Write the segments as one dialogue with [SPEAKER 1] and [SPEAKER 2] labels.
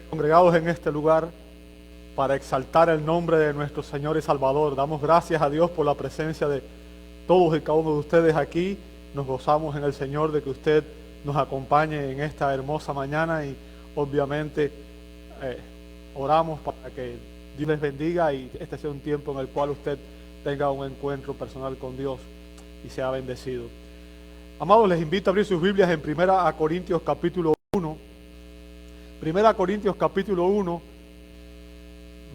[SPEAKER 1] Congregados en este lugar para exaltar el nombre de nuestro Señor y Salvador. Damos gracias a Dios por la presencia de todos y cada uno de ustedes aquí. Nos gozamos en el Señor de que usted nos acompañe en esta hermosa mañana y obviamente oramos para que Dios les bendiga y este sea un tiempo en el cual usted tenga un encuentro personal con Dios y sea bendecido. Amados, les invito a abrir sus Biblias en 1 Corintios capítulo 1. 1 Corintios capítulo 1,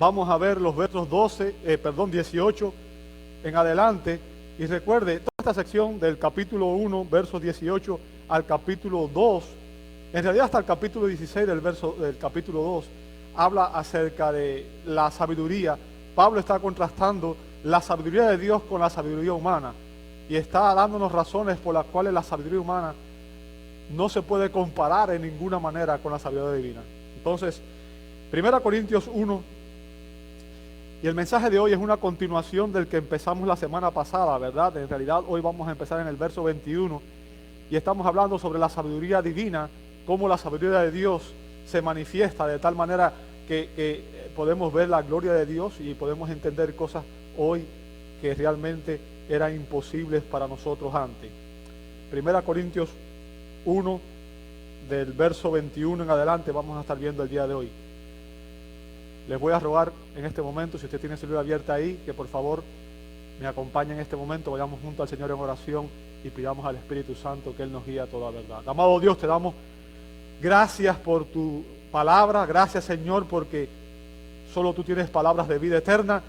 [SPEAKER 1] vamos a ver los versos 18 en adelante. Y recuerde, toda esta sección del capítulo 1, versos 18 al capítulo 2, en realidad hasta el capítulo 16 del capítulo 2, habla acerca de la sabiduría. Pablo está contrastando la sabiduría de Dios con la sabiduría humana y está dándonos razones por las cuales la sabiduría humana no se puede comparar en ninguna manera con la sabiduría divina. Entonces, 1 Corintios 1, y el mensaje de hoy es una continuación del que empezamos la semana pasada, ¿verdad? En realidad hoy vamos a empezar en el verso 21 y estamos hablando sobre la sabiduría divina, cómo la sabiduría de Dios se manifiesta de tal manera que podemos ver la gloria de Dios y podemos entender cosas hoy que realmente eran imposibles para nosotros antes. 1 Corintios 1, del verso 21 en adelante, vamos a estar viendo el día de hoy. Les voy a rogar en este momento, si usted tiene su Biblia abierta ahí, que por favor me acompañe en este momento, vayamos junto al Señor en oración y pidamos al Espíritu Santo que Él nos guíe a toda verdad. Amado Dios, te damos gracias por tu palabra, gracias Señor, porque solo tú tienes palabras de vida eterna.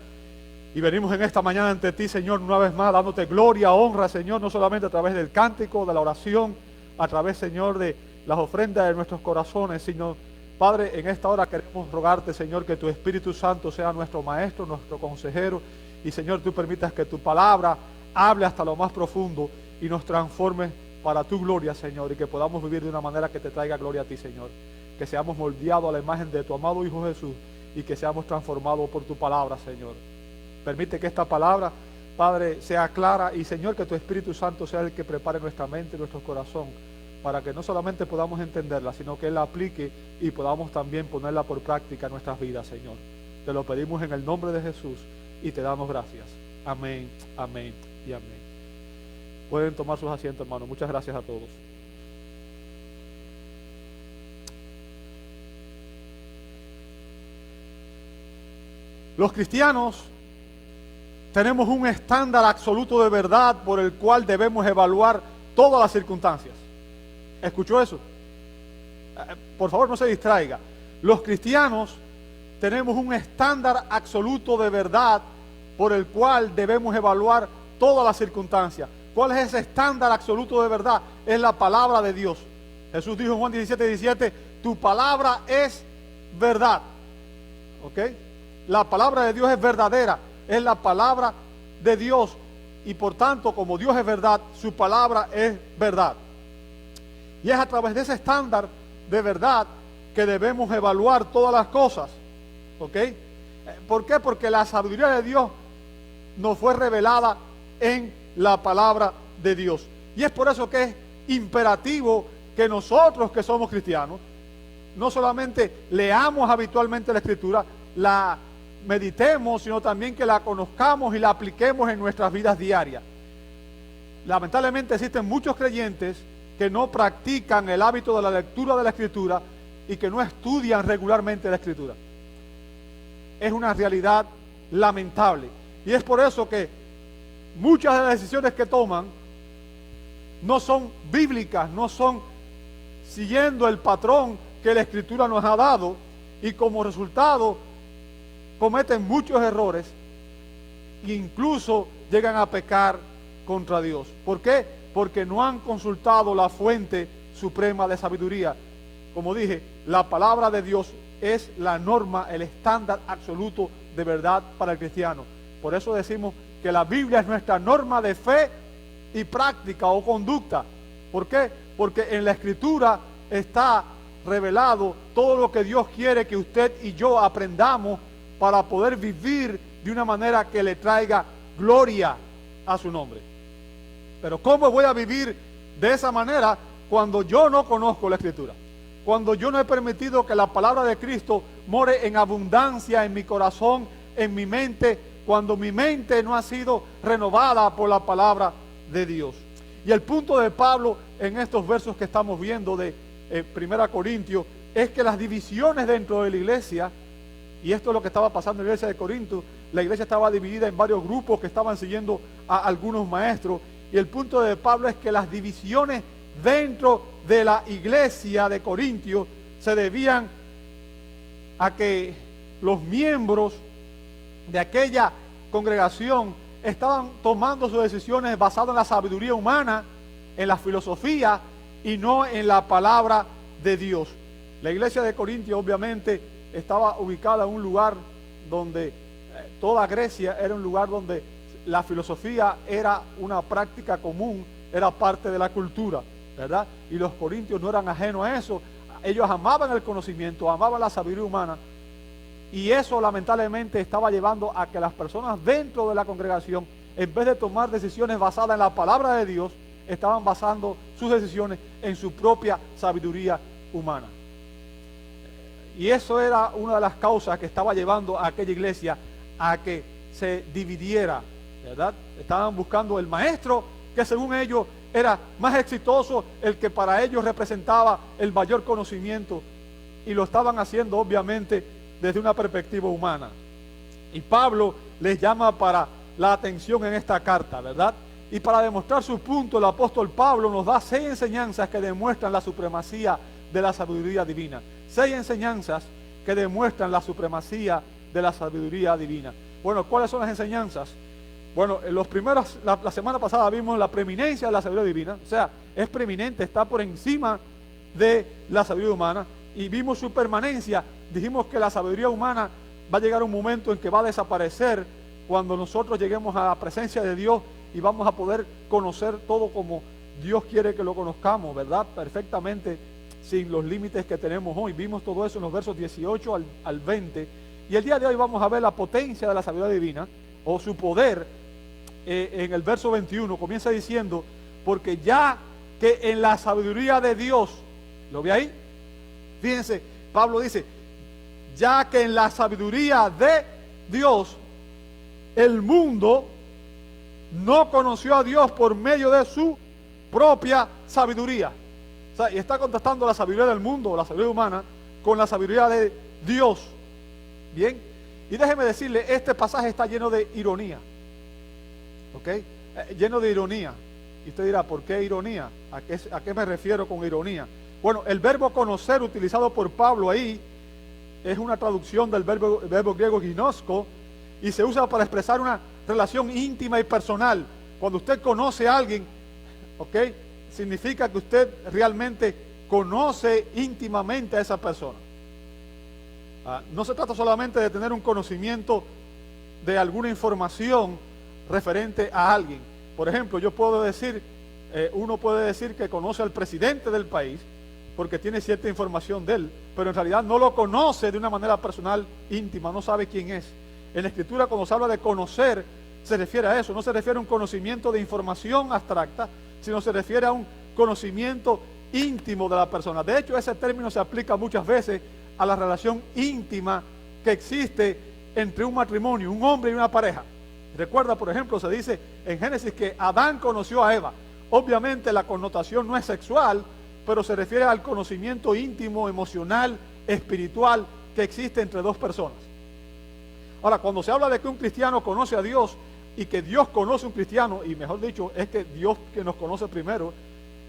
[SPEAKER 1] Y venimos en esta mañana ante ti, Señor, una vez más, dándote gloria, honra, Señor, no solamente a través del cántico, de la oración, a través, Señor, de las ofrendas de nuestros corazones, sino, Padre, en esta hora queremos rogarte, Señor, que tu Espíritu Santo sea nuestro maestro, nuestro consejero, y, Señor, tú permitas que tu palabra hable hasta lo más profundo y nos transforme para tu gloria, Señor, y que podamos vivir de una manera que te traiga gloria a ti, Señor. Que seamos moldeados a la imagen de tu amado Hijo Jesús y que seamos transformados por tu palabra, Señor. Permite que esta palabra, Padre, sea clara y, Señor, que tu Espíritu Santo sea el que prepare nuestra mente y nuestro corazón para que no solamente podamos entenderla, sino que Él la aplique y podamos también ponerla por práctica en nuestras vidas, Señor. Te lo pedimos en el nombre de Jesús y te damos gracias. Amén, amén y amén. Pueden tomar sus asientos, hermanos. Muchas gracias a todos. Los cristianos tenemos un estándar absoluto de verdad por el cual debemos evaluar todas las circunstancias. ¿Escuchó eso? Por favor, no se distraiga. Los cristianos tenemos un estándar absoluto de verdad por el cual debemos evaluar todas las circunstancias. ¿Cuál es ese estándar absoluto de verdad? Es la palabra de Dios. Jesús dijo en Juan 17:17, tu palabra es verdad. ¿Ok? La palabra de Dios es verdadera. Es la palabra de Dios y por tanto, como Dios es verdad, su palabra es verdad. Y es a través de ese estándar de verdad que debemos evaluar todas las cosas. ¿Ok? ¿Por qué? Porque la sabiduría de Dios nos fue revelada en la palabra de Dios. Y es por eso que es imperativo que nosotros que somos cristianos no solamente leamos habitualmente la Escritura, la meditemos, sino también que la conozcamos y la apliquemos en nuestras vidas diarias. Lamentablemente existen muchos creyentes que no practican el hábito de la lectura de la Escritura y que no estudian regularmente la Escritura. Es una realidad lamentable. Y es por eso que muchas de las decisiones que toman no son bíblicas, no son siguiendo el patrón que la Escritura nos ha dado y como resultado cometen muchos errores e incluso llegan a pecar contra Dios. ¿Por qué? Porque no han consultado la fuente suprema de sabiduría. Como dije, la palabra de Dios es la norma, el estándar absoluto de verdad para el cristiano. Por eso decimos que la Biblia es nuestra norma de fe y práctica o conducta. ¿Por qué? Porque en la Escritura está revelado todo lo que Dios quiere que usted y yo aprendamos para poder vivir de una manera que le traiga gloria a su nombre. Pero ¿cómo voy a vivir de esa manera cuando yo no conozco la Escritura? cuando yo no he permitido que la palabra de Cristo more en abundancia en mi corazón, en mi mente, cuando mi mente no ha sido renovada por la palabra de Dios. Y el punto de Pablo en estos versos que estamos viendo de 1 Corintios es que las divisiones dentro de la iglesia, y esto es lo que estaba pasando en la iglesia de Corinto, la iglesia estaba dividida en varios grupos que estaban siguiendo a algunos maestros, y el punto de Pablo es que las divisiones dentro de la iglesia de Corintios se debían a que los miembros de aquella congregación estaban tomando sus decisiones basadas en la sabiduría humana, en la filosofía y no en la palabra de Dios. La iglesia de Corintios obviamente estaba ubicada en un lugar donde toda Grecia era un lugar donde la filosofía era una práctica común, era parte de la cultura, ¿verdad? Y los corintios no eran ajenos a eso. Ellos amaban el conocimiento, amaban la sabiduría humana, y eso lamentablemente estaba llevando a que las personas dentro de la congregación, en vez de tomar decisiones basadas en la palabra de Dios, estaban basando sus decisiones en su propia sabiduría humana. Y eso era una de las causas que estaba llevando a aquella iglesia a que se dividiera, ¿verdad? Estaban buscando el maestro que según ellos era más exitoso, el que para ellos representaba el mayor conocimiento, y lo estaban haciendo obviamente desde una perspectiva humana. Y Pablo les llama para la atención en esta carta, ¿verdad? Y para demostrar su punto, el apóstol Pablo nos da 6 enseñanzas que demuestran la supremacía de la sabiduría divina. 6 enseñanzas que demuestran la supremacía de la sabiduría divina. Bueno, ¿cuáles son las enseñanzas? Bueno, la semana pasada vimos la preeminencia de la sabiduría divina, o sea, es preeminente, está por encima de la sabiduría humana, y vimos su permanencia. Dijimos que la sabiduría humana va a llegar un momento en que va a desaparecer cuando nosotros lleguemos a la presencia de Dios y vamos a poder conocer todo como Dios quiere que lo conozcamos, ¿verdad? Perfectamente, sin los límites que tenemos hoy. Vimos todo eso en los versos 18 al 20. Y el día de hoy vamos a ver la potencia de la sabiduría divina, o su poder. En el verso 21 comienza diciendo: porque ya que en la sabiduría de Dios, ¿lo ve ahí? Fíjense, Pablo dice, ya que en la sabiduría de Dios, el mundo no conoció a Dios por medio de su propia sabiduría. O sea, y está contrastando la sabiduría del mundo, la sabiduría humana, con la sabiduría de Dios. Bien, y déjeme decirle, este pasaje está lleno de ironía. ¿Ok? Lleno de ironía. Y usted dirá, ¿por qué ironía? ¿A qué me refiero con ironía? Bueno, el verbo conocer utilizado por Pablo ahí es una traducción del verbo griego ginosko, y se usa para expresar una relación íntima y personal. Cuando usted conoce a alguien, ¿ok?, significa que usted realmente conoce íntimamente a esa persona. No se trata solamente de tener un conocimiento de alguna información referente a alguien. Por ejemplo, yo puedo decir, uno puede decir que conoce al presidente del país porque tiene cierta información de él, pero en realidad no lo conoce de una manera personal, íntima, no sabe quién es. En la Escritura, cuando se habla de conocer, se refiere a eso, no se refiere a un conocimiento de información abstracta, sino se refiere a un conocimiento íntimo de la persona. De hecho, ese término se aplica muchas veces a la relación íntima que existe entre un matrimonio, un hombre y una pareja. Recuerda, por ejemplo, se dice en Génesis que Adán conoció a Eva. Obviamente la connotación no es sexual, pero se refiere al conocimiento íntimo, emocional, espiritual que existe entre dos personas. Ahora, cuando se habla de que un cristiano conoce a Dios y que Dios conoce a un cristiano, y mejor dicho, es que Dios que nos conoce primero,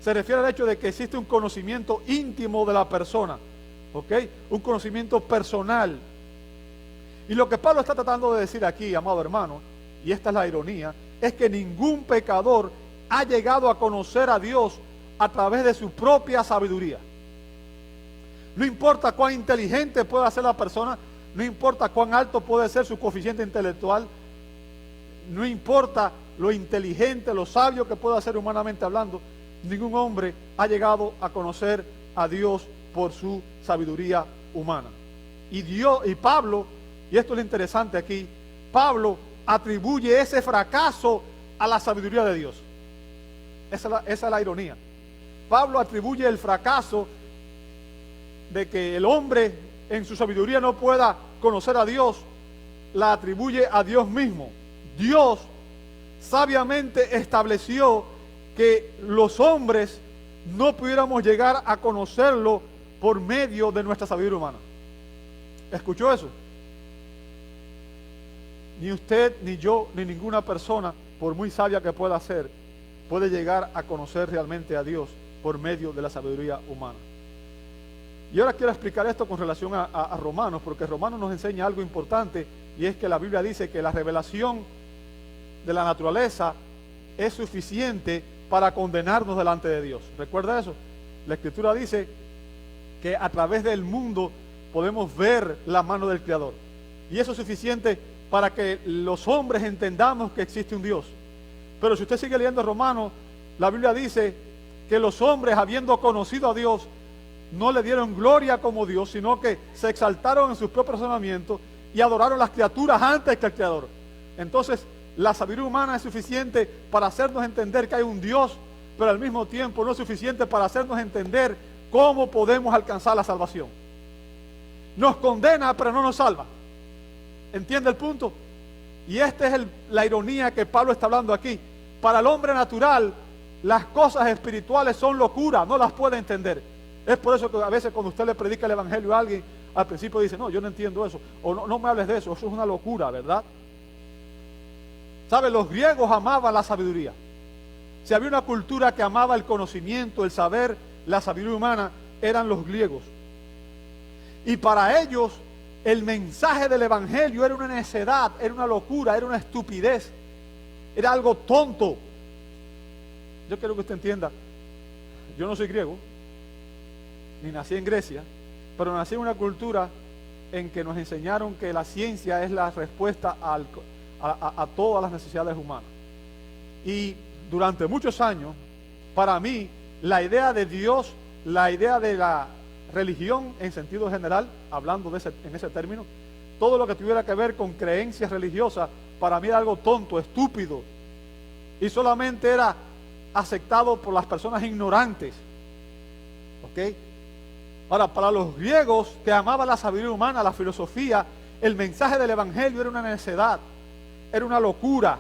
[SPEAKER 1] se refiere al hecho de que existe un conocimiento íntimo de la persona, ¿ok? Un conocimiento personal. Y lo que Pablo está tratando de decir aquí, amado hermano, y esta es la ironía, es que ningún pecador ha llegado a conocer a Dios a través de su propia sabiduría. No importa cuán inteligente pueda ser la persona, no importa cuán alto puede ser su coeficiente intelectual, no importa lo inteligente, lo sabio que pueda ser humanamente hablando, ningún hombre ha llegado a conocer a Dios por su sabiduría humana. Y Pablo, y esto es lo interesante aquí, Pablo atribuye ese fracaso a la sabiduría de Dios. Esa es la ironía. Pablo atribuye el fracaso de que el hombre en su sabiduría no pueda conocer a Dios, la atribuye a Dios mismo. Dios sabiamente estableció que los hombres no pudiéramos llegar a conocerlo por medio de nuestra sabiduría humana. ¿Escuchó eso? Ni usted, ni yo, ni ninguna persona, por muy sabia que pueda ser, puede llegar a conocer realmente a Dios por medio de la sabiduría humana. Y ahora quiero explicar esto con relación a Romanos, porque Romanos nos enseña algo importante, y es que la Biblia dice que la revelación de la naturaleza es suficiente para condenarnos delante de Dios. ¿Recuerda eso? La Escritura dice que a través del mundo podemos ver la mano del Creador, y eso es suficiente para que los hombres entendamos que existe un Dios. Pero si usted sigue leyendo Romanos, la Biblia dice que los hombres, habiendo conocido a Dios, no le dieron gloria como Dios, sino que se exaltaron en sus propios razonamientos y adoraron las criaturas antes que al Creador. Entonces, la sabiduría humana es suficiente para hacernos entender que hay un Dios, pero al mismo tiempo no es suficiente para hacernos entender cómo podemos alcanzar la salvación. Nos condena, pero no nos salva. ¿Entiende el punto? Y esta es la ironía que Pablo está hablando aquí. Para el hombre natural, las cosas espirituales son locura, no las puede entender. Es por eso que a veces cuando usted le predica el evangelio a alguien, al principio dice, no, yo no entiendo eso, o no me hables de eso, eso es una locura, ¿verdad? ¿Sabe? Los griegos amaban la sabiduría. Si había una cultura que amaba el conocimiento, el saber, la sabiduría humana, eran los griegos. Y para ellos, el mensaje del evangelio era una necedad, era una locura, era una estupidez, era algo tonto. Yo quiero que usted entienda, yo no soy griego, ni nací en Grecia, pero nací en una cultura en que nos enseñaron que la ciencia es la respuesta a todas las necesidades humanas. Y durante muchos años, para mí, la idea de Dios, la idea de la religión en sentido general, hablando en ese término, todo lo que tuviera que ver con creencias religiosas, para mí era algo tonto, estúpido, y solamente era aceptado por las personas ignorantes. ¿Ok? Ahora, para los griegos que amaban la sabiduría humana, la filosofía, el mensaje del evangelio era una necedad, era una locura.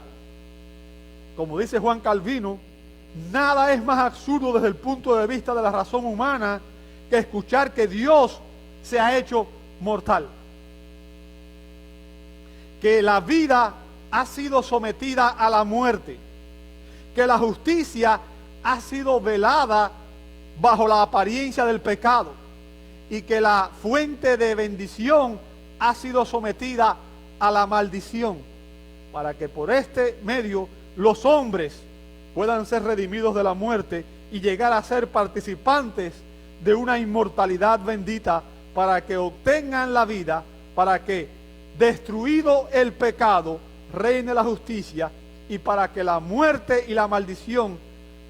[SPEAKER 1] Como dice Juan Calvino, nada es más absurdo desde el punto de vista de la razón humana que escuchar que Dios se ha hecho mortal, que la vida ha sido sometida a la muerte, que la justicia ha sido velada bajo la apariencia del pecado y que la fuente de bendición ha sido sometida a la maldición, para que por este medio los hombres puedan ser redimidos de la muerte y llegar a ser participantes de una inmortalidad bendita, para que obtengan la vida, para que, destruido el pecado, reine la justicia, y para que la muerte y la maldición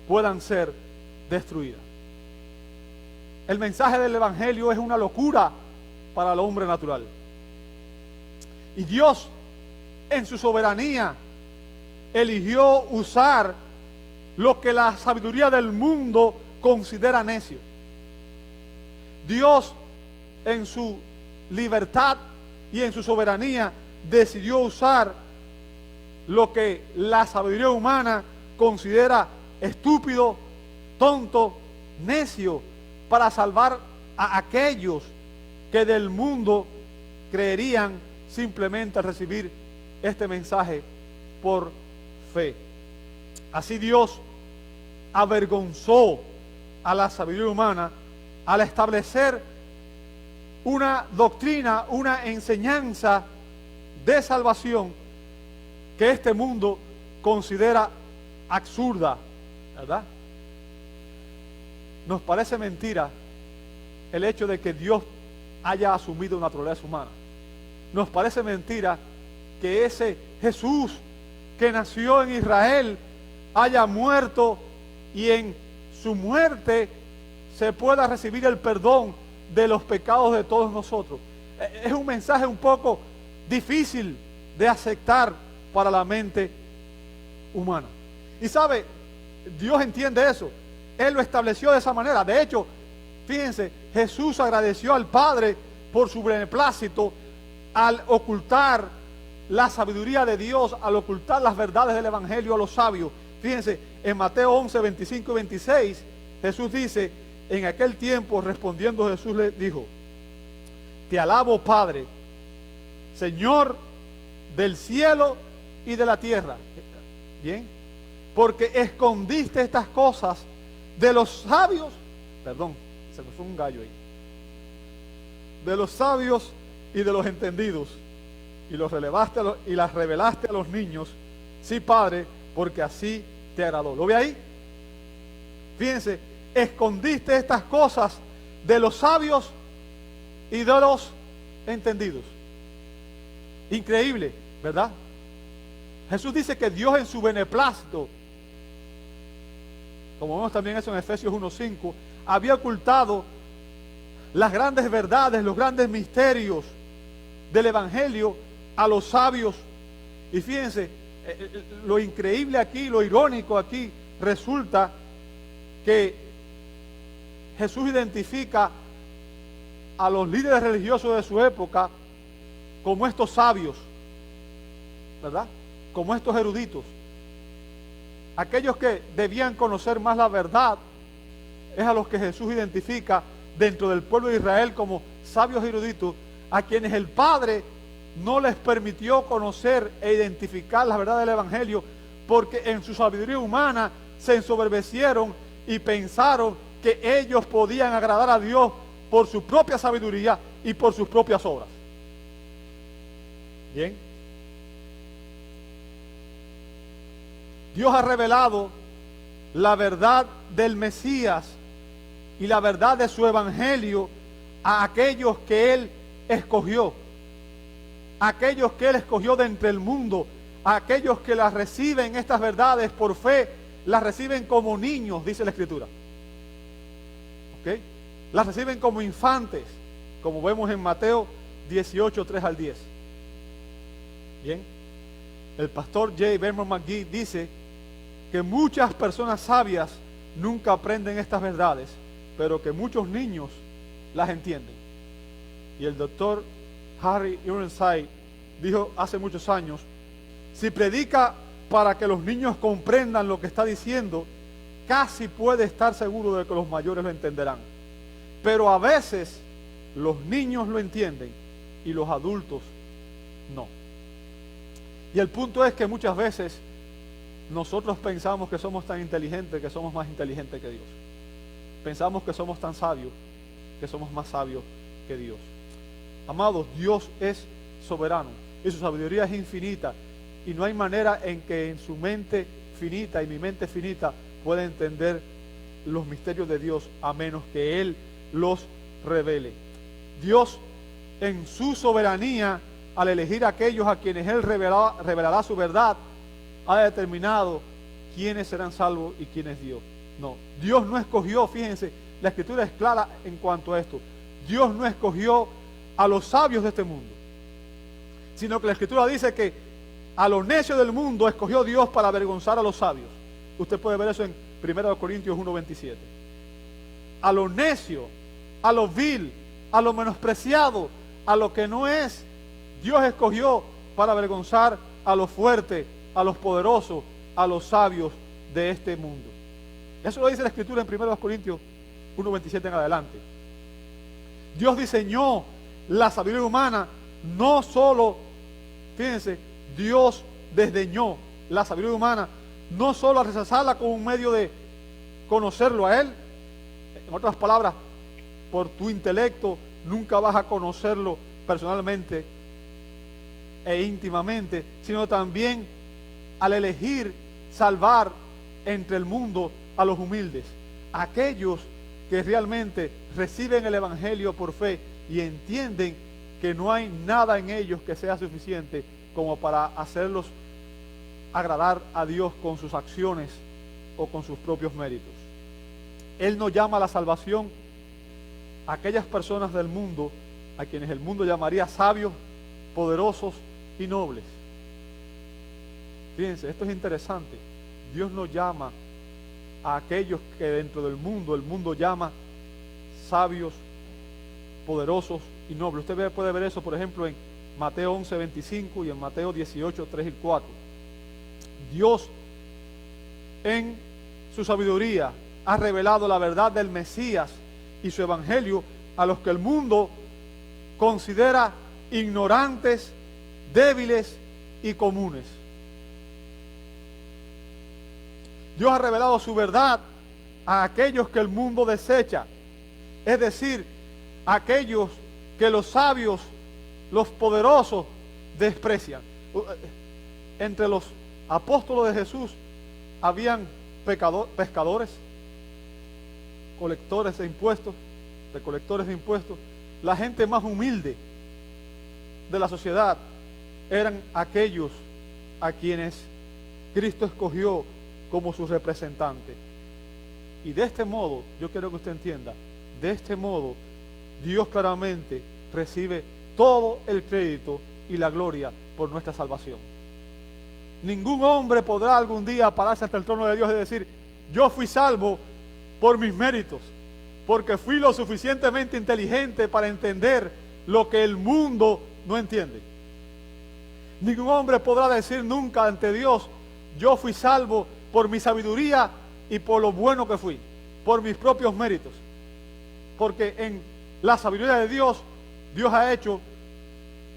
[SPEAKER 1] puedan ser destruidas. El mensaje del evangelio es una locura para el hombre natural. Y Dios, en su soberanía, eligió usar lo que la sabiduría del mundo considera necio. Dios, en su libertad y en su soberanía, decidió usar lo que la sabiduría humana considera estúpido, tonto, necio, para salvar a aquellos que del mundo creerían simplemente al recibir este mensaje por fe. Así Dios avergonzó a la sabiduría humana al establecer una doctrina, una enseñanza de salvación que este mundo considera absurda, ¿verdad? Nos parece mentira el hecho de que Dios haya asumido naturaleza humana. Nos parece mentira que ese Jesús que nació en Israel haya muerto y en su muerte se pueda recibir el perdón de los pecados de todos nosotros. Es un mensaje un poco difícil de aceptar para la mente humana. Y sabe, Dios entiende eso. Él lo estableció de esa manera. De hecho, fíjense, Jesús agradeció al Padre por su beneplácito al ocultar la sabiduría de Dios, al ocultar las verdades del Evangelio a los sabios. Fíjense, en Mateo 11, 25 y 26, Jesús dice, en aquel tiempo respondiendo Jesús le dijo, te alabo, Padre, Señor del cielo y de la tierra. Bien, porque escondiste estas cosas de los sabios, perdón, se me fue un gallo ahí, de los sabios y de los entendidos, y las revelaste a los niños. Sí, Padre, porque así te agradó. ¿Lo ve ahí? Fíjense, escondiste estas cosas de los sabios y de los entendidos. Increíble, ¿verdad? Jesús dice que Dios en su beneplácito, como vemos también eso en Efesios 1:5, había ocultado las grandes verdades, los grandes misterios del Evangelio a los sabios. Y fíjense, lo increíble aquí, lo irónico aquí, resulta que Jesús identifica a los líderes religiosos de su época como estos sabios, ¿verdad? Como estos eruditos. Aquellos que debían conocer más la verdad es a los que Jesús identifica dentro del pueblo de Israel como sabios eruditos, a quienes el Padre no les permitió conocer e identificar la verdad del Evangelio, porque en su sabiduría humana se ensoberbecieron y pensaron que ellos podían agradar a Dios por su propia sabiduría y por sus propias obras. Bien. Dios ha revelado la verdad del Mesías y la verdad de su Evangelio a aquellos que Él escogió. Aquellos que Él escogió de entre el mundo, a aquellos que las reciben estas verdades por fe, las reciben como niños, dice la Escritura. ¿Ok? Las reciben como infantes, como vemos en Mateo 18, 3 al 10. Bien. El pastor J. Vernon McGee dice que muchas personas sabias nunca aprenden estas verdades, pero que muchos niños las entienden. Y el doctor Harry Ironside dijo hace muchos años, si predica para que los niños comprendan lo que está diciendo, casi puede estar seguro de que los mayores lo entenderán. Pero a veces los niños lo entienden y los adultos no. Y el punto es que muchas veces nosotros pensamos que somos tan inteligentes, que somos más inteligentes que Dios. Pensamos que somos tan sabios, que somos más sabios que Dios. Amados, Dios es soberano y su sabiduría es infinita, y no hay manera en que en su mente finita y mi mente finita pueda entender los misterios de Dios, a menos que Él los revele. Dios, en su soberanía, al elegir a aquellos a quienes Él revelará su verdad, ha determinado quiénes serán salvos y quién es Dios. No, Dios no escogió, fíjense, la Escritura es clara en cuanto a esto. Dios no escogió a los sabios de este mundo, sino que la Escritura dice que a los necios del mundo escogió Dios para avergonzar a los sabios. Usted puede ver eso en 1 Corintios 1:27. A los necios, a los vil, a los menospreciados, a lo que no es, Dios escogió para avergonzar a los fuertes, a los poderosos, a los sabios de este mundo. Eso lo dice la Escritura en 1 Corintios 1:27 en adelante. Dios diseñó la sabiduría humana, no solo, fíjense, Dios desdeñó la sabiduría humana, no solo a rechazarla como un medio de conocerlo a Él. En otras palabras, por tu intelecto nunca vas a conocerlo personalmente e íntimamente, sino también al elegir salvar entre el mundo a los humildes, aquellos que realmente reciben el Evangelio por fe y entienden que no hay nada en ellos que sea suficiente como para hacerlos agradar a Dios con sus acciones o con sus propios méritos. Él no llama a la salvación a aquellas personas del mundo a quienes el mundo llamaría sabios, poderosos y nobles. Fíjense, esto es interesante. Dios no llama a aquellos que dentro del mundo, el mundo llama sabios, poderosos y nobles. Usted puede ver eso, por ejemplo, en Mateo 11:25 y en Mateo 18:3 y 4. Dios, en su sabiduría, ha revelado la verdad del Mesías y su evangelio a los que el mundo considera ignorantes, débiles y comunes. Dios ha revelado su verdad a aquellos que el mundo desecha, es decir, a aquellos que los sabios, los poderosos desprecian. Entre los apóstoles de Jesús habían pescadores, recolectores de impuestos. La gente más humilde de la sociedad eran aquellos a quienes Cristo escogió como su representante. Y de este modo, yo quiero que usted entienda, de este modo Dios claramente recibe todo el crédito y la gloria por nuestra salvación. Ningún hombre podrá algún día pararse ante el trono de Dios y decir: yo fui salvo por mis méritos, porque fui lo suficientemente inteligente para entender lo que el mundo no entiende. Ningún hombre podrá decir nunca ante Dios: yo fui salvo por mi sabiduría y por lo bueno que fui, por mis propios méritos. Porque en la sabiduría de Dios, Dios ha hecho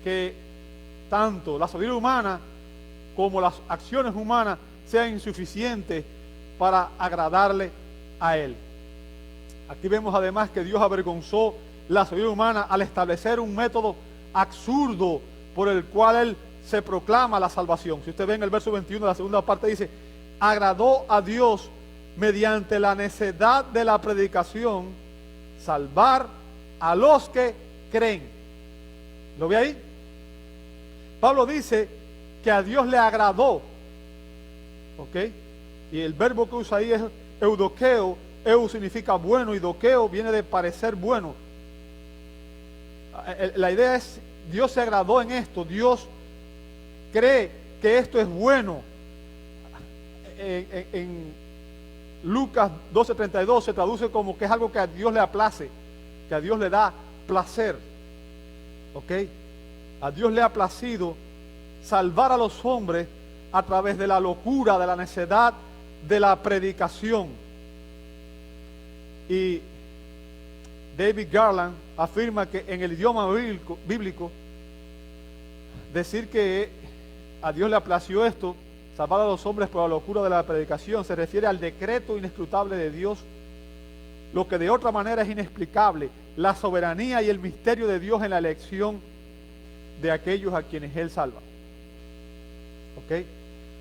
[SPEAKER 1] que tanto la sabiduría humana como las acciones humanas sean insuficientes para agradarle a Él. Aquí vemos además que Dios avergonzó la sabiduría humana al establecer un método absurdo por el cual Él se proclama la salvación. Si usted ve en el verso 21 de la segunda parte, dice: agradó a Dios mediante la necedad de la predicación salvar a los que creen. ¿Lo ve ahí? Pablo dice que a Dios le agradó, ¿ok? Y el verbo que usa ahí es eudokeo. Eu significa bueno y dokeo viene de parecer bueno. La idea es, Dios se agradó en esto, Dios cree que esto es bueno. En Lucas 12:32 se traduce como que es algo que a Dios le aplace, que a Dios le da placer. ¿Ok? A Dios le ha placido salvar a los hombres a través de la locura, de la necedad, de la predicación. Y David Garland afirma que en el idioma bíblico decir que a Dios le plació esto, salvar a los hombres por la locura de la predicación, se refiere al decreto inescrutable de Dios, lo que de otra manera es inexplicable, la soberanía y el misterio de Dios en la elección de aquellos a quienes Él salva. ¿Ok?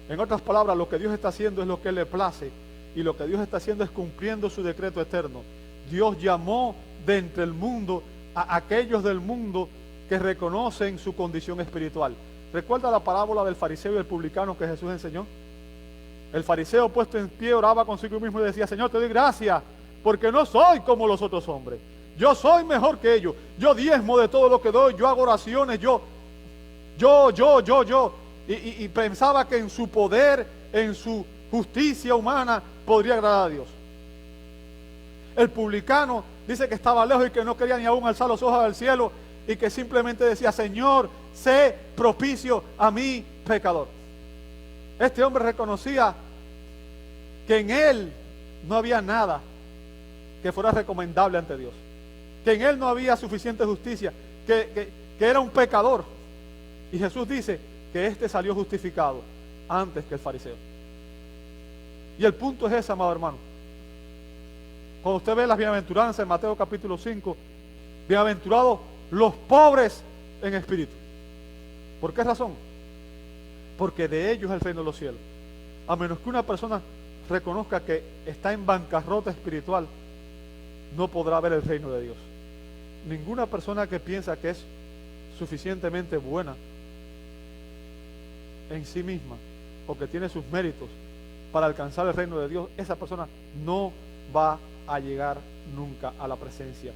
[SPEAKER 1] En otras palabras, lo que Dios está haciendo es lo que Él le place, y lo que Dios está haciendo es cumpliendo su decreto eterno. Dios llamó de entre el mundo a aquellos del mundo que reconocen su condición espiritual. ¿Recuerda la parábola del fariseo y el publicano que Jesús enseñó? El fariseo, puesto en pie, oraba consigo mismo y decía: Señor, te doy gracias porque no soy como los otros hombres. Yo soy mejor que ellos. Yo diezmo de todo lo que doy. Yo hago oraciones. Yo. Y pensaba que en su poder, en su justicia humana, podría agradar a Dios. El publicano dice que estaba lejos y que no quería ni aún alzar los ojos al cielo, y que simplemente decía: Señor, sé propicio a mí, pecador. Este hombre reconocía que en él no había nada que fuera recomendable ante Dios, que en él no había suficiente justicia, que era un pecador. Y Jesús dice que éste salió justificado antes que el fariseo. Y el punto es ese, amado hermano. Cuando usted ve las bienaventuranzas en Mateo capítulo 5, bienaventurados los pobres en espíritu. ¿Por qué razón? Porque de ellos es el reino de los cielos. A menos que una persona reconozca que está en bancarrota espiritual, no podrá ver el reino de Dios. Ninguna persona que piensa que es suficientemente buena en sí misma o que tiene sus méritos para alcanzar el reino de Dios, esa persona no va a llegar nunca a la presencia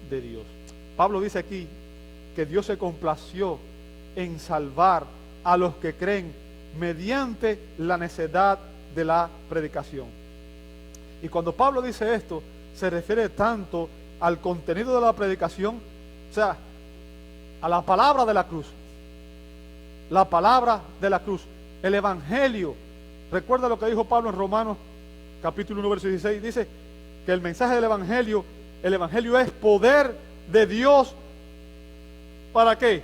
[SPEAKER 1] de Dios. Pablo dice aquí que Dios se complació en salvar a los que creen mediante la necedad de la predicación. Y cuando Pablo dice esto, se refiere tanto al contenido de la predicación O sea, a la palabra de la cruz. La palabra de la cruz. El evangelio. Recuerda lo que dijo Pablo en Romanos capítulo 1, verso 16. Dice que el mensaje del evangelio es poder de Dios. ¿Para qué?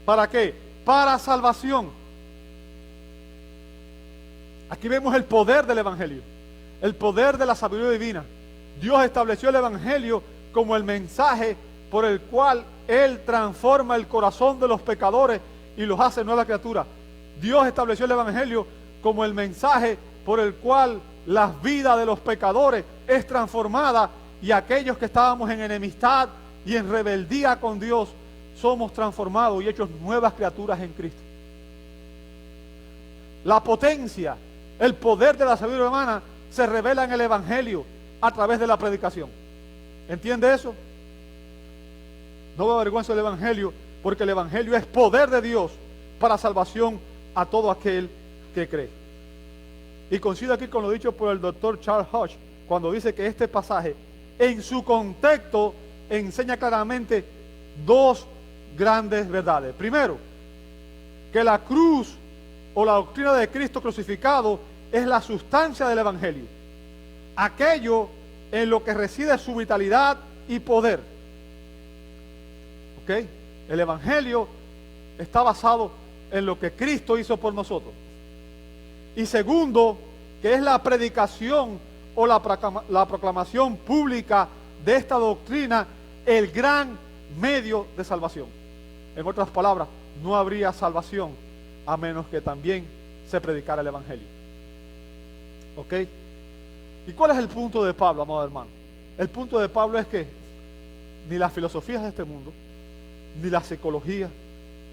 [SPEAKER 1] ¿Para qué? Para salvación. Aquí vemos el poder del evangelio, el poder de la sabiduría divina. Dios estableció el evangelio como el mensaje por el cual Él transforma el corazón de los pecadores y los hace nueva criatura. Dios estableció el evangelio como el mensaje por el cual la vida de los pecadores es transformada y aquellos que estábamos en enemistad y en rebeldía con Dios somos transformados y hechos nuevas criaturas en Cristo. La potencia, el poder de la sabiduría humana se revela en el evangelio a través de la predicación. ¿Entiende eso? No me avergüenzo del evangelio, porque el evangelio es poder de Dios para salvación a todo aquel que cree. Y coincido aquí con lo dicho por el doctor Charles Hodge, cuando dice que este pasaje, en su contexto, enseña claramente dos grandes verdades. Primero, que la cruz o la doctrina de Cristo crucificado es la sustancia del evangelio, aquello en lo que reside su vitalidad y poder. ¿Ok? El evangelio está basado en lo que Cristo hizo por nosotros. Y segundo, que es la predicación o la proclamación pública de esta doctrina, el gran medio de salvación. En otras palabras, no habría salvación a menos que también se predicara el evangelio. ¿Ok? ¿Y cuál es el punto de Pablo, amado hermano? El punto de Pablo es que ni las filosofías de este mundo, ni la psicología,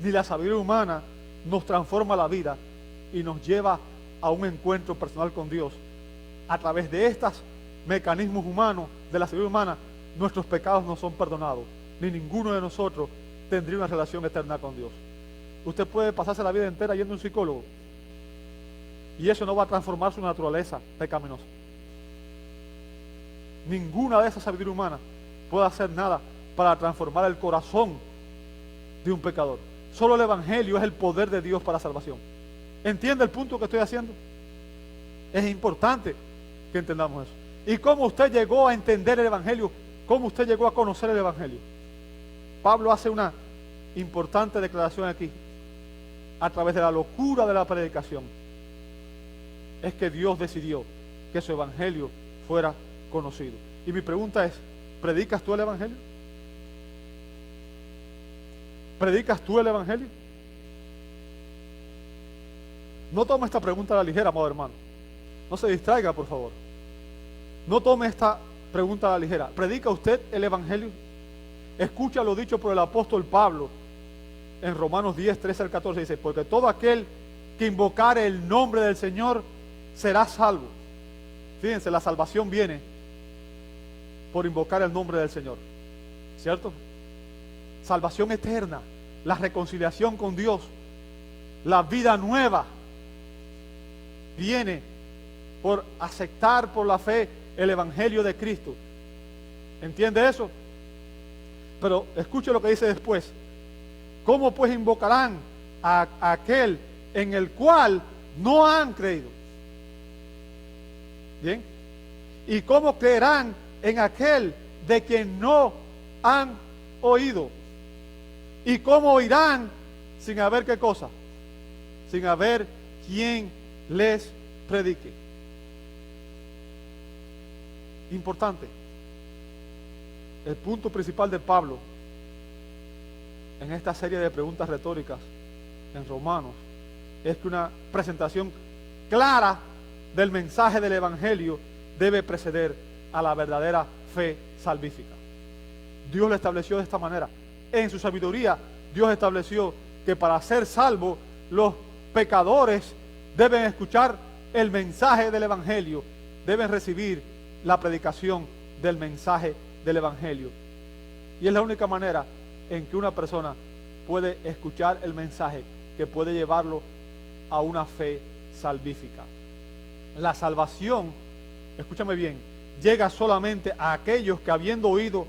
[SPEAKER 1] ni la sabiduría humana nos transforma la vida y nos lleva a un encuentro personal con Dios. A través de estos mecanismos humanos, de la sabiduría humana, nuestros pecados no son perdonados, ni ninguno de nosotros tendría una relación eterna con Dios. Usted puede pasarse la vida entera yendo a un psicólogo y eso no va a transformar su naturaleza pecaminosa. Ninguna de esas sabiduría humana puede hacer nada para transformar el corazón de un pecador. Solo el evangelio es el poder de Dios para salvación. ¿Entiende el punto que estoy haciendo? Es importante que entendamos eso. ¿Y cómo usted llegó a entender el evangelio? ¿Cómo usted llegó a conocer el evangelio? Pablo hace una importante declaración aquí. A través de la locura de la predicación es que Dios decidió que su evangelio fuera conocido. Y mi pregunta es, ¿predicas tú el evangelio? ¿Predicas tú el evangelio? No tome esta pregunta a la ligera, amado hermano. No se distraiga, por favor. No tome esta pregunta a la ligera. ¿Predica usted el evangelio? Escucha lo dicho por el apóstol Pablo en Romanos 10, 13 al 14. Dice, porque todo aquel que invocare el nombre del Señor será salvo. Fíjense, la salvación viene por invocar el nombre del Señor. ¿Cierto? Salvación eterna, la reconciliación con Dios, la vida nueva, viene por aceptar por la fe el evangelio de Cristo. ¿Entiende eso? Pero escuche lo que dice después. ¿Cómo pues invocarán a aquel en el cual no han creído? ¿Bien? ¿Y cómo creerán en aquel de quien no han oído? ¿Y cómo oirán sin haber qué cosa? Sin haber quien les predique. Importante. El punto principal de Pablo en esta serie de preguntas retóricas en Romanos es que una presentación clara del mensaje del evangelio debe preceder a la verdadera fe salvífica. Dios lo estableció de esta manera. En su sabiduría, Dios estableció que para ser salvos, los pecadores deben escuchar el mensaje del evangelio, deben recibir la predicación del mensaje del evangelio. Y es la única manera en que una persona puede escuchar el mensaje que puede llevarlo a una fe salvífica. La salvación, escúchame bien, llega solamente a aquellos que habiendo oído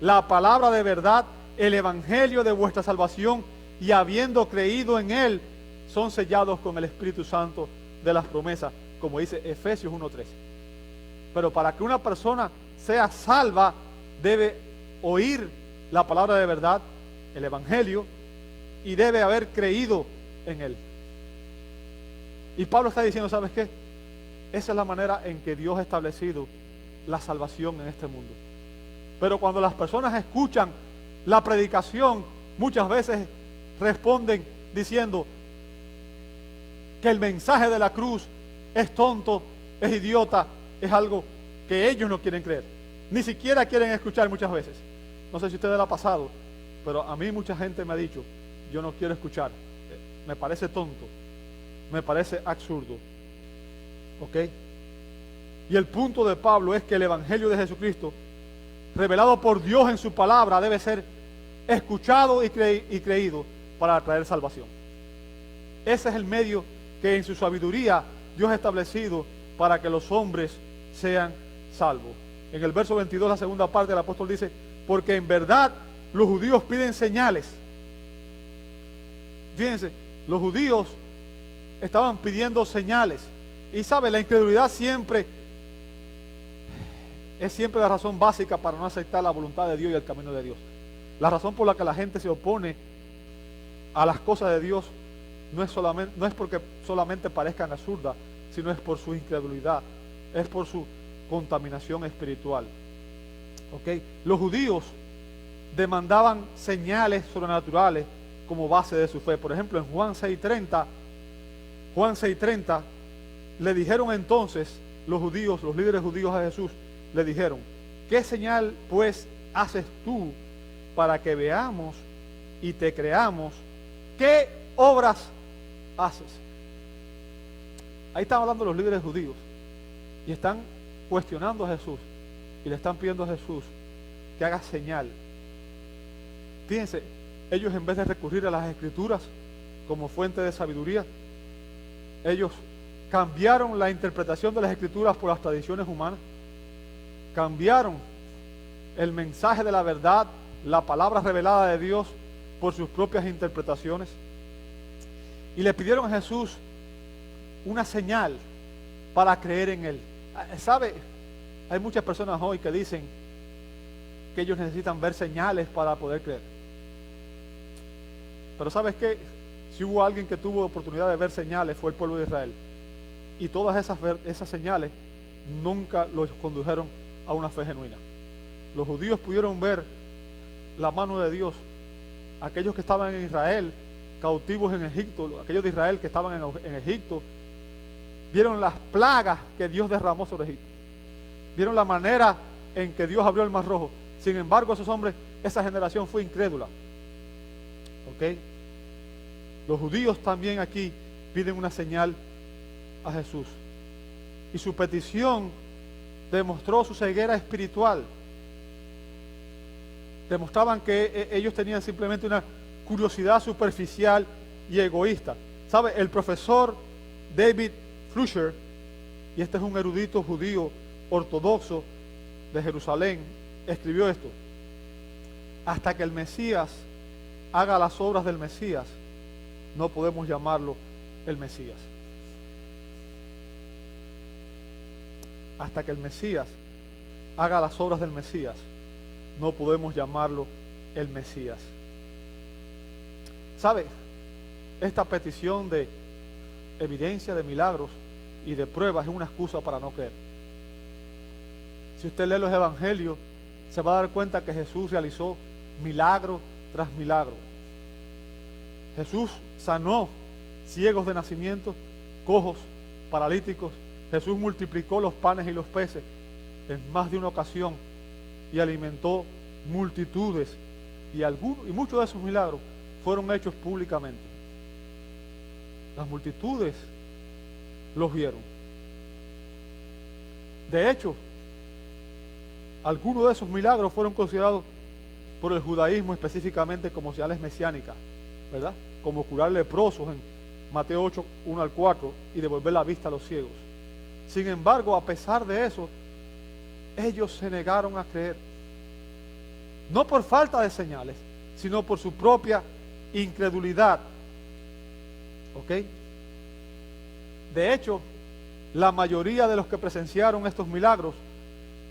[SPEAKER 1] la palabra de verdad, el evangelio de vuestra salvación, y habiendo creído en él, son sellados con el Espíritu Santo de las promesas, como dice Efesios 1:13. Pero para que una persona sea salva, debe oír la palabra de verdad, el evangelio, y debe haber creído en él. Y Pablo está diciendo, ¿sabes qué? Esa es la manera en que Dios ha establecido la salvación en este mundo. Pero cuando las personas escuchan la predicación, muchas veces responden diciendo que el mensaje de la cruz es tonto, es idiota, es algo que ellos no quieren creer. Ni siquiera quieren escuchar muchas veces. No sé si a ustedes les ha pasado, pero a mí mucha gente me ha dicho, yo no quiero escuchar, me parece tonto, me parece absurdo. ¿Ok? Y el punto de Pablo es que el evangelio de Jesucristo, revelado por Dios en su palabra, debe ser escuchado y creído para traer salvación. Ese es el medio que en su sabiduría Dios ha establecido para que los hombres sean salvos. En el verso 22, la segunda parte, el apóstol dice, porque en verdad los judíos piden señales. Fíjense, los judíos estaban pidiendo señales. Y sabe, la incredulidad es siempre la razón básica para no aceptar la voluntad de Dios y el camino de Dios. La razón por la que la gente se opone a las cosas de Dios no es porque solamente parezcan absurdas, sino es por su incredulidad, es por su contaminación espiritual. ¿Okay? Los judíos demandaban señales sobrenaturales como base de su fe. Por ejemplo, en Juan 6:30, le dijeron entonces los judíos, los líderes judíos a Jesús, le dijeron, ¿qué señal pues haces tú para que veamos y te creamos? ¿Qué obras haces? Ahí están hablando los líderes judíos y están cuestionando a Jesús y le están pidiendo a Jesús que haga señal. Fíjense, ellos en vez de recurrir a las escrituras como fuente de sabiduría, ellos cambiaron la interpretación de las escrituras por las tradiciones humanas, cambiaron el mensaje de la verdad, la palabra revelada de Dios, por sus propias interpretaciones, y le pidieron a Jesús una señal para creer en él. ¿Sabe? Hay muchas personas hoy que dicen que ellos necesitan ver señales para poder creer. Pero ¿sabes qué? Si hubo alguien que tuvo oportunidad de ver señales, fue el pueblo de Israel. Y todas esas señales nunca los condujeron a una fe genuina. Los judíos pudieron ver la mano de Dios. Aquellos que estaban en Israel, cautivos en Egipto, aquellos de Israel que estaban en Egipto, vieron las plagas que Dios derramó sobre Egipto. Vieron la manera en que Dios abrió el Mar Rojo. Sin embargo, esos hombres, esa generación fue incrédula. ¿Ok? Los judíos también aquí piden una señal a Jesús. Y su petición demostró su ceguera espiritual. Demostraban que ellos tenían simplemente una curiosidad superficial y egoísta. ¿Sabe? El profesor David Flusher, y este es un erudito judío ortodoxo de Jerusalén, escribió esto: hasta que el Mesías haga las obras del Mesías, no podemos llamarlo el Mesías. Hasta que el Mesías haga las obras del Mesías, no podemos llamarlo el Mesías. ¿Sabe? Esta petición de evidencia de milagros y de pruebas es una excusa para no creer. Si usted lee los evangelios, se va a dar cuenta que Jesús realizó milagro tras milagro. Jesús sanó ciegos de nacimiento, cojos, paralíticos. Jesús multiplicó los panes y los peces en más de una ocasión y alimentó multitudes, y muchos de esos milagros fueron hechos públicamente. Las multitudes los vieron. De hecho, algunos de esos milagros fueron considerados por el judaísmo específicamente como señales mesiánicas, ¿verdad? Como curar leprosos en Mateo 8, 1 al 4, y devolver la vista a los ciegos. Sin embargo, a pesar de eso, ellos se negaron a creer. no por falta de señales, sino por su propia incredulidad. ¿Ok? De hecho, la mayoría de los que presenciaron estos milagros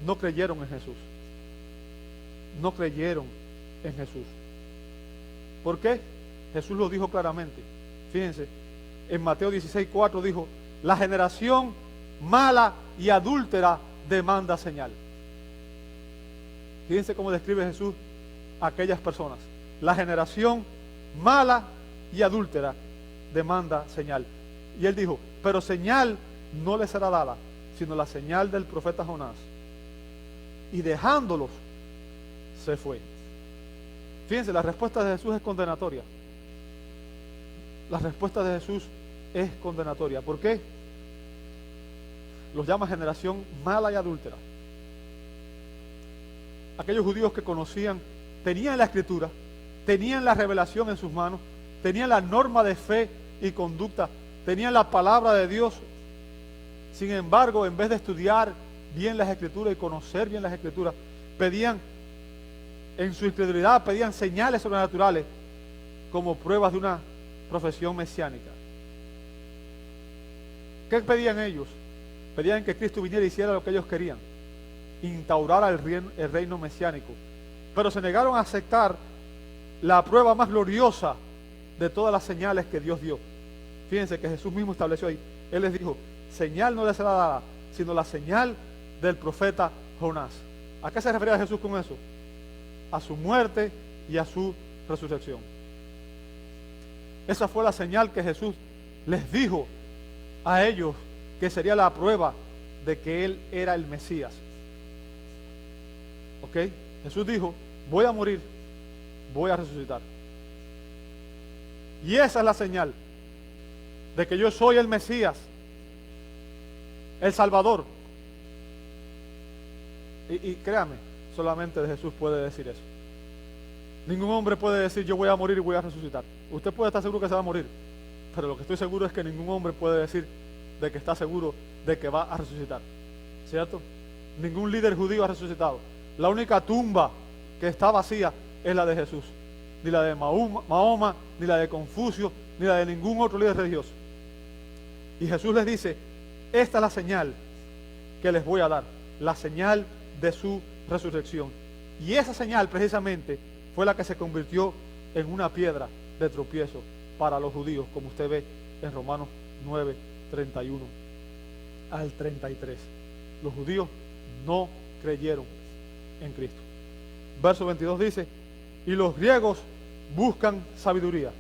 [SPEAKER 1] no creyeron en Jesús. No creyeron en Jesús. ¿Por qué? Jesús lo dijo claramente. Fíjense, en Mateo 16:4 dijo: la generación mala y adúltera demanda señal. Fíjense cómo describe Jesús a aquellas personas. La generación mala y adúltera demanda señal. Y él dijo: pero señal no les será dada, sino la señal del profeta Jonás. Y dejándolos, se fue. Fíjense, la respuesta de Jesús es condenatoria. La respuesta de Jesús es condenatoria. ¿Por qué? Los llama generación mala y adúltera. Aquellos judíos que conocían, tenían la escritura, tenían la revelación en sus manos, tenían la norma de fe y conducta, tenían la palabra de Dios. Sin embargo, en vez de estudiar bien las escrituras y conocer bien las escrituras, pedían, en su incredulidad, pedían señales sobrenaturales como pruebas de una profesión mesiánica. ¿Qué pedían ellos? Pedían que Cristo viniera y hiciera lo que ellos querían, instaurara el reino mesiánico. Pero se negaron a aceptar la prueba más gloriosa de todas las señales que Dios dio. Fíjense que Jesús mismo estableció ahí. Él les dijo: señal no les será dada, sino la señal del profeta Jonás. ¿A qué se refería Jesús con eso? A su muerte y a su resurrección. Esa fue la señal que Jesús les dijo a ellos, que sería la prueba de que Él era el Mesías. ¿Ok? Jesús dijo: voy a morir, voy a resucitar. Y esa es la señal de que yo soy el Mesías, el Salvador. Y créame, solamente de Jesús puede decir eso. Ningún hombre puede decir: yo voy a morir y voy a resucitar. Usted puede estar seguro que se va a morir, pero lo que estoy seguro es que ningún hombre puede decir de que está seguro de que va a resucitar. ¿Cierto? Ningún líder judío ha resucitado. La única tumba que está vacía es la de Jesús. Ni la de Mahoma, ni la de Confucio, ni la de ningún otro líder religioso. Y Jesús les dice: esta es la señal que les voy a dar, la señal de su resurrección. Y esa señal precisamente fue la que se convirtió en una piedra de tropiezo para los judíos, como usted ve en Romanos 9, 31 al 33. Los judíos no creyeron en Cristo. Verso 22 dice: y los griegos buscan sabiduría.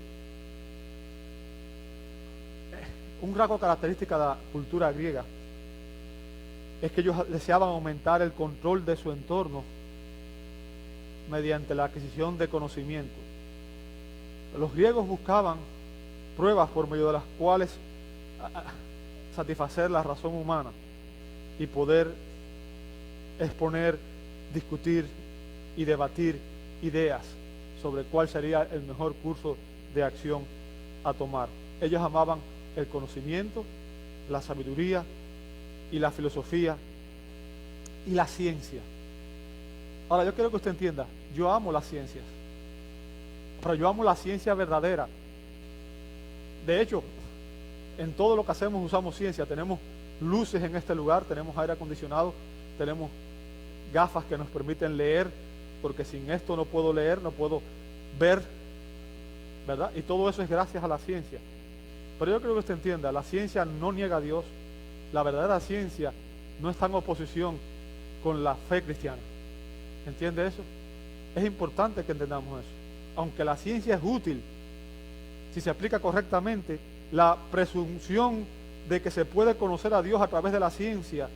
[SPEAKER 1] Un rasgo característica de la cultura griega es que ellos deseaban aumentar el control de su entorno mediante la adquisición de conocimiento. Los griegos buscaban pruebas por medio de las cuales satisfacer la razón humana y poder exponer, discutir y debatir ideas sobre cuál sería el mejor curso de acción a tomar. Ellos amaban el conocimiento, la sabiduría y la filosofía y la ciencia. Ahora, yo quiero que usted entienda, yo amo las ciencias, pero yo amo la ciencia verdadera. De hecho, en todo lo que hacemos usamos ciencia. Tenemos luces en este lugar, tenemos aire acondicionado, tenemos gafas que nos permiten leer, porque sin esto no puedo leer, no puedo ver, ¿verdad? Y todo eso es gracias a la ciencia. Pero yo creo que usted entienda, la ciencia no niega a Dios. La verdadera ciencia no está en oposición con la fe cristiana. ¿Entiende eso? Es importante que entendamos eso. Aunque la ciencia es útil, si se aplica correctamente, la presunción de que se puede conocer a Dios a través de la ciencia,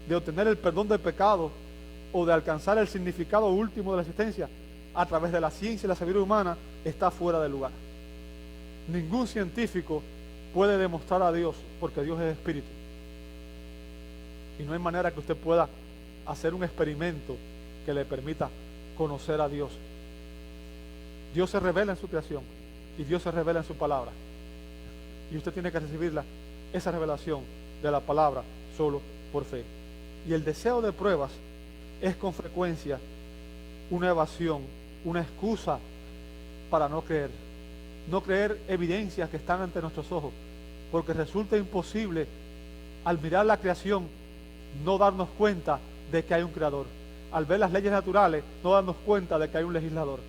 [SPEAKER 1] de obtener el perdón de pecados o de alcanzar el significado último de la existencia a través de la ciencia y la sabiduría humana, está fuera de lugar. Ningún científico puede demostrar a Dios, porque Dios es espíritu. Y no hay manera que usted pueda hacer un experimento que le permita conocer a Dios. Dios se revela en su creación y Dios se revela en su palabra. Y usted tiene que recibirla, esa revelación de la palabra, solo por fe. Y el deseo de pruebas es con frecuencia una evasión, una excusa para no creer. No creer evidencias que están ante nuestros ojos, porque resulta imposible al mirar la creación no darnos cuenta de que hay un creador. Al ver las leyes naturales no darnos cuenta de que hay un legislador.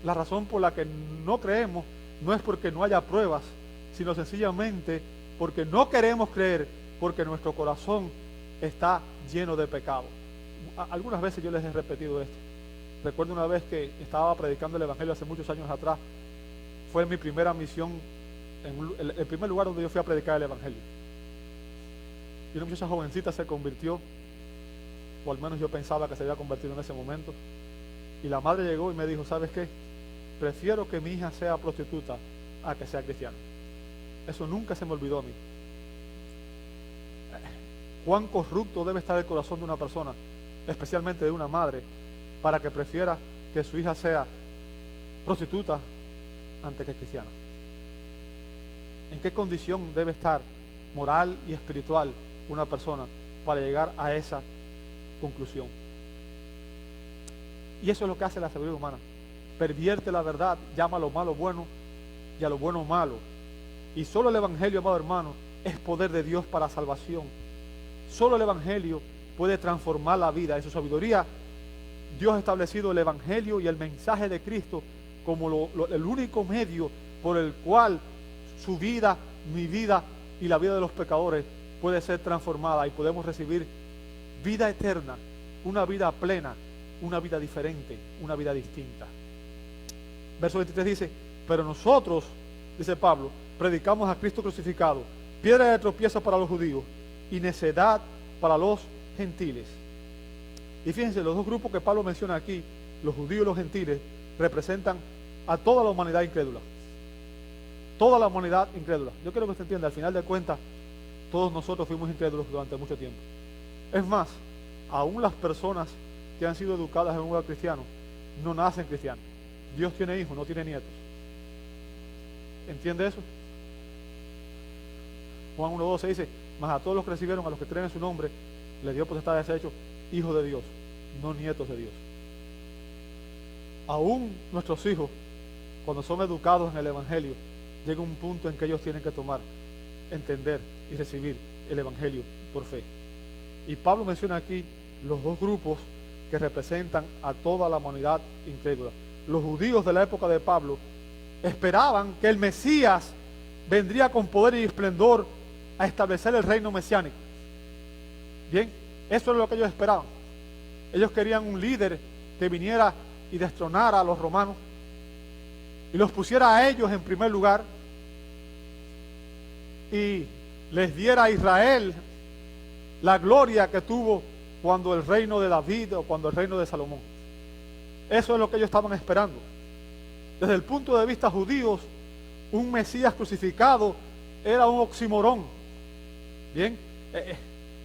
[SPEAKER 1] La razón por la que no creemos no es porque no haya pruebas, sino sencillamente porque no queremos creer, porque nuestro corazón está lleno de pecado. Algunas veces yo les he repetido esto. Recuerdo una vez que estaba predicando el Evangelio hace muchos años atrás. Fue mi primera misión, en el primer lugar donde yo fui a predicar el Evangelio. Y una muchacha jovencita se convirtió, o al menos yo pensaba que se había convertido en ese momento. Y la madre llegó y me dijo, ¿sabes qué? Prefiero que mi hija sea prostituta a que sea cristiana. Eso nunca se me olvidó a mí. Cuán corrupto debe estar el corazón de una persona, especialmente de una madre, para que prefiera que su hija sea prostituta antes que cristiana. ¿En qué condición debe estar moral y espiritual una persona para llegar a esa conclusión? Y eso es lo que hace la sabiduría humana. Pervierte la verdad, llama a lo malo bueno y a lo bueno malo. Y solo el Evangelio, amado hermano, es poder de Dios para salvación. Solo el Evangelio puede transformar la vida. En su sabiduría, Dios ha establecido el Evangelio y el mensaje de Cristo como el único medio por el cual su vida, mi vida y la vida de los pecadores puede ser transformada y podemos recibir vida eterna, una vida plena, una vida diferente, una vida distinta. Verso 23 dice, pero nosotros, dice Pablo, predicamos a Cristo crucificado, piedra de tropiezo para los judíos y necedad para los gentiles. Y fíjense, los dos grupos que Pablo menciona aquí, los judíos y los gentiles, representan a toda la humanidad incrédula. Toda la humanidad incrédula. Yo quiero que usted entienda, al final de cuentas, todos nosotros fuimos incrédulos durante mucho tiempo. Es más, aún las personas que han sido educadas en un hogar cristiano no nacen cristianos. Dios tiene hijos, no tiene nietos. ¿Entiende eso? Juan 1:12 dice, mas a todos los que recibieron, a los que creen en su nombre, les dio potestad de ser hechos hijos de Dios, no nietos de Dios. Aún nuestros hijos, cuando son educados en el Evangelio, llega un punto en que ellos tienen que tomar, entender y recibir el Evangelio por fe. Y Pablo menciona aquí los dos grupos que representan a toda la humanidad incrédula. Los judíos de la época de Pablo esperaban que el Mesías vendría con poder y esplendor a establecer el reino mesiánico. Bien, eso es lo que ellos esperaban. Ellos querían un líder que viniera y destronara a los romanos y los pusiera a ellos en primer lugar y les diera a Israel la gloria que tuvo cuando el reino de David o cuando el reino de Salomón. Eso es lo que ellos estaban esperando. Desde el punto de vista judío, un Mesías crucificado era un oxímoron. Bien,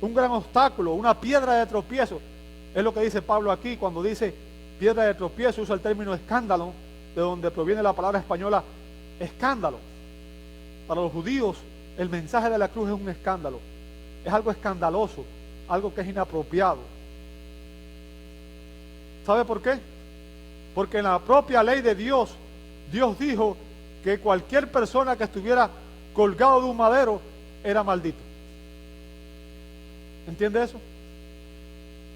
[SPEAKER 1] un gran obstáculo, una piedra de tropiezo. Es lo que dice Pablo aquí cuando dice piedra de tropiezo, usa el término escándalo, de donde proviene la palabra española escándalo. Para los judíos, el mensaje de la cruz es un escándalo. Es algo escandaloso, algo que es inapropiado. ¿Sabe por qué? Porque en la propia ley de Dios, Dios dijo que cualquier persona que estuviera colgado de un madero era maldito. ¿Entiende eso?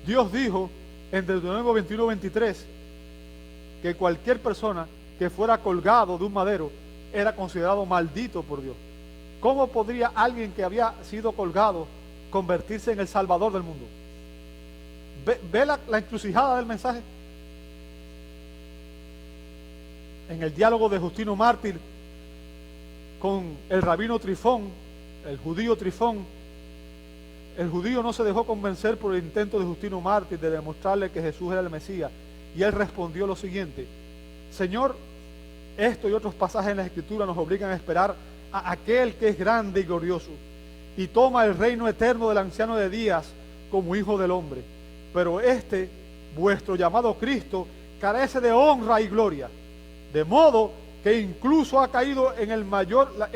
[SPEAKER 1] Dios dijo en Deuteronomio 21:23 que cualquier persona que fuera colgado de un madero era considerado maldito por Dios. ¿Cómo podría alguien que había sido colgado convertirse en el salvador del mundo? ¿Ve la encrucijada del mensaje? En el diálogo de Justino Mártir con el rabino Trifón, el judío Trifón, el judío no se dejó convencer por el intento de Justino Mártir de demostrarle que Jesús era el Mesías. Y él respondió lo siguiente: Señor, esto y otros pasajes en la Escritura nos obligan a esperar a aquel que es grande y glorioso y toma el reino eterno del anciano de días como hijo del hombre. Pero este, vuestro llamado Cristo, carece de honra y gloria, de modo que incluso ha caído en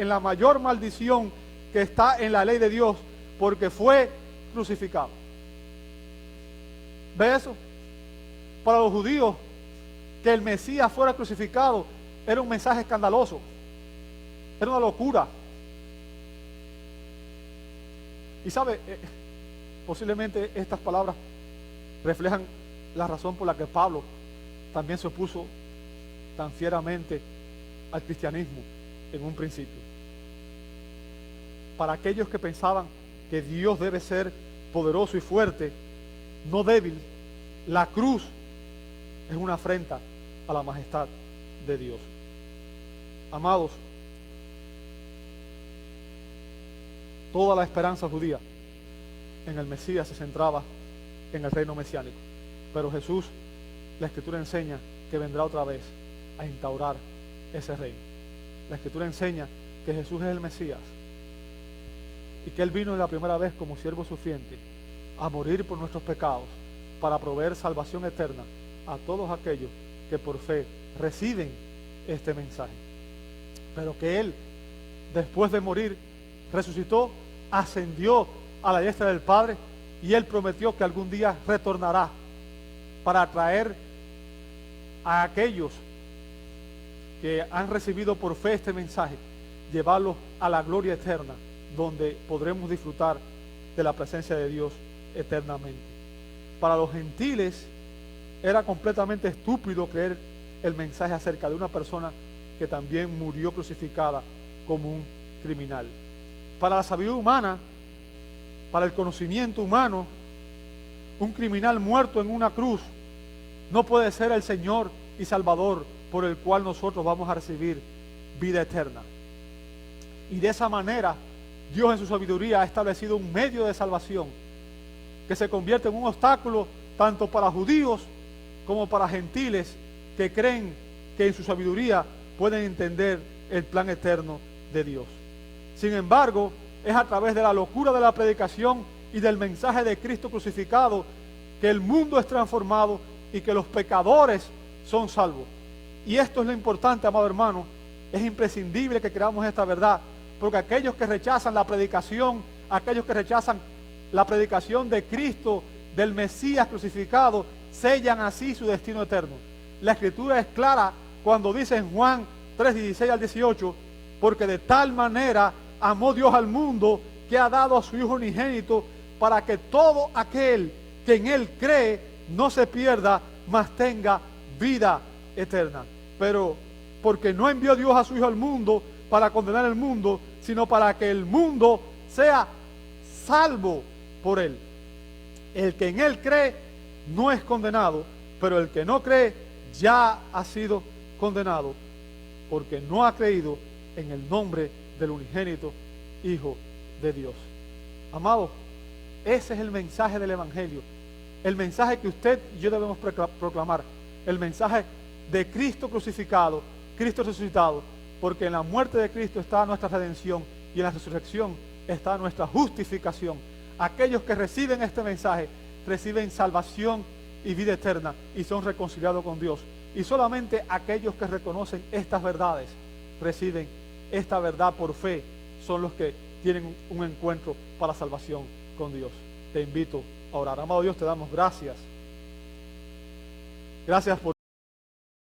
[SPEAKER 1] la mayor maldición que está en la ley de Dios, porque fue crucificado. ¿Ve eso? Para los judíos, que el Mesías fuera crucificado era un mensaje escandaloso, era una locura. Y sabe, posiblemente estas palabras reflejan la razón por la que Pablo también se opuso tan fieramente al cristianismo en un principio. Para aquellos que pensaban que Dios debe ser poderoso y fuerte, no débil, la cruz es una afrenta a la majestad de Dios. Amados, toda la esperanza judía en el Mesías se centraba en el reino mesiánico. Pero Jesús, la Escritura enseña que vendrá otra vez a instaurar ese reino. La Escritura enseña que Jesús es el Mesías y que Él vino la primera vez como siervo sufriente a morir por nuestros pecados para proveer salvación eterna a todos aquellos que por fe reciben este mensaje. Pero que Él, después de morir, resucitó, ascendió a la diestra del Padre, y Él prometió que algún día retornará para traer a aquellos que han recibido por fe este mensaje, llevarlos a la gloria eterna, donde podremos disfrutar de la presencia de Dios eternamente. Para los gentiles era completamente estúpido creer el mensaje acerca de una persona que también murió crucificada como un criminal. Para la sabiduría humana, para el conocimiento humano, un criminal muerto en una cruz no puede ser el Señor y Salvador por el cual nosotros vamos a recibir vida eterna. Y de esa manera, Dios en su sabiduría ha establecido un medio de salvación que se convierte en un obstáculo tanto para judíos como para gentiles que creen que en su sabiduría pueden entender el plan eterno de Dios. Sin embargo, es a través de la locura de la predicación y del mensaje de Cristo crucificado que el mundo es transformado y que los pecadores son salvos. Y esto es lo importante, amado hermano. Es imprescindible que creamos esta verdad, porque aquellos que rechazan la predicación, aquellos que rechazan la predicación de Cristo, del Mesías crucificado, sellan así su destino eterno. La Escritura es clara cuando dice en Juan 3:16 al 18, porque de tal manera amó Dios al mundo que ha dado a su Hijo unigénito, para que todo aquel que en Él cree no se pierda, mas tenga vida eterna. Pero porque no envió Dios a su Hijo al mundo para condenar el mundo, sino para que el mundo sea salvo por Él. El que en Él cree no es condenado, pero el que no cree ya ha sido condenado, porque no ha creído en el nombre del unigénito Hijo de Dios. Amados, ese es el mensaje del Evangelio, el mensaje que usted y yo debemos proclamar, el mensaje de Cristo crucificado, Cristo resucitado, porque en la muerte de Cristo está nuestra redención y en la resurrección está nuestra justificación. Aquellos que reciben este mensaje reciben salvación y vida eterna y son reconciliados con Dios. Y solamente aquellos que reconocen estas verdades reciben esta verdad por fe, son los que tienen un encuentro para salvación con Dios. Te invito a orar. Amado Dios, te damos gracias. Gracias por